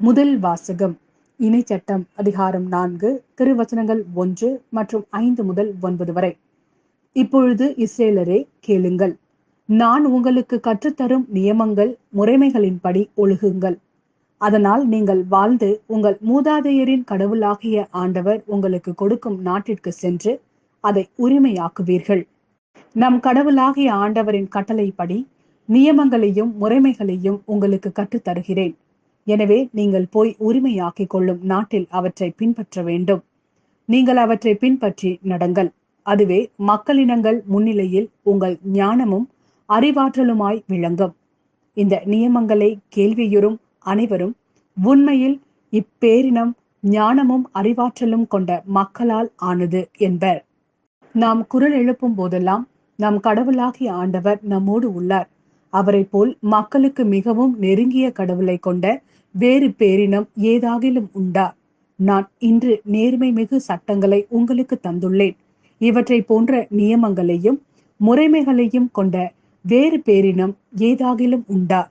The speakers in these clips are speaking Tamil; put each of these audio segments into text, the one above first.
முதல் வாசகம். இணைச்சட்டம் அதிகாரம் 4 திருவசனங்கள் 1 மற்றும் 5 முதல் 9 வரை. இப்பொழுது இஸ்ரேலரே கேளுங்கள், நான் உங்களுக்கு கற்றுத்தரும் நியமங்கள் முறைமைகளின்படி ஒழுகுங்கள். அதனால் நீங்கள் வாழ்ந்து உங்கள் மூதாதையரின் கடவுளாகிய ஆண்டவர் உங்களுக்கு கொடுக்கும் நாட்டிற்கு சென்று அதை உரிமையாக்குவீர்கள். நம் கடவுளாகிய ஆண்டவரின் கட்டளைப்படி நியமங்களையும் முறைமைகளையும் உங்களுக்கு கற்றுத்தருகிறேன். எனவே நீங்கள் போய் உரிமையாக்கிக் கொள்ளும் நாட்டில் அவற்றை பின்பற்ற வேண்டும். நீங்கள் அவற்றை பின்பற்றி நடங்கள். அதுவே மக்களினங்கள் முன்னிலையில் உங்கள் ஞானமும் அறிவாற்றலுமாய் விளங்கும். இந்த நியமங்களை கேள்வியுறும் அனைவரும் உண்மையில் இப்பேரினம் ஞானமும் அறிவாற்றலும் கொண்ட மக்களால் ஆனது என்பர். நாம் குரல் எழுப்பும் போதெல்லாம் நம் கடவுளாகிய ஆண்டவர் நம்மோடு உள்ளார். அவரை போல் மக்களுக்கு மிகவும் நெருங்கிய கடவுளை கொண்ட வேறு பேரினம் ஏதாகிலும் உண்டா? நான் இன்று நேர்மை மிகு சட்டங்களை உங்களுக்கு தந்துள்ளேன். இவற்றை போன்ற நியமங்களையும் முறைமைகளையும் கொண்ட வேறு பேரினம் ஏதாகிலும் உண்டா?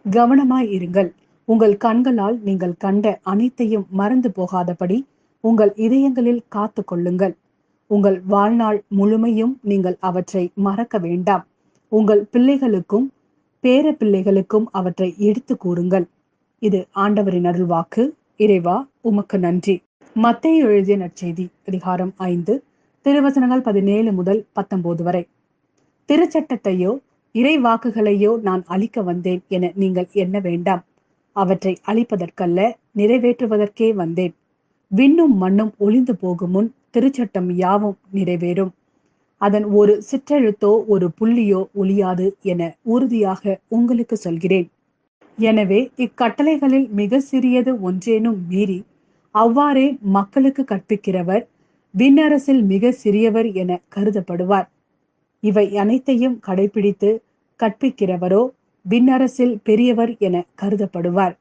கவனமாய் இருங்கள். உங்கள் கண்களால் நீங்கள் கண்ட அனைத்தையும் மறந்து போகாதபடி உங்கள் இதயங்களில் காத்து கொள்ளுங்கள். உங்கள் வாழ்நாள் முழுமையும் நீங்கள் அவற்றை மறக்க வேண்டாம். உங்கள் பிள்ளைகளுக்கும் பேர பிள்ளைகளுக்கும் அவற்றை எடுத்து கூறுங்கள். இது ஆண்டவரின் அருள்வாக்கு. இறைவா, உமக்கு நன்றி. மத்தேயு எழுதிய நற்செய்தி அதிகாரம் 5 திருவசனங்கள் 17 முதல் 19 வரை. திருச்சட்டத்தையோ இறை வாக்குகளையோ நான் அழிக்க வந்தேன் என நீங்கள் எண்ண வேண்டாம். அவற்றை அழிப்பதற்கல்ல, நிறைவேற்றுவதற்கே வந்தேன். விண்ணும் மண்ணும் ஒளிந்து போகும் முன் திருச்சட்டம் யாவும் நிறைவேறும். அதன் ஒரு சிற்றெழுத்தோ ஒரு புள்ளியோ ஒளியாது என உறுதியாக உங்களுக்கு சொல்கிறேன். எனவே இக்கட்டளைகளில் மிக சிறியது ஒன்றேனும் மீறி அவ்வாறே மக்களுக்கு கற்பிக்கிறவர் விண்ணரசில் மிக சிறியவர் என கருதப்படுவார். இவை அனைத்தையும் கடைபிடித்து கற்பிக்கிறவரோ விண்ணரசில் பெரியவர் என கருதப்படுவார்.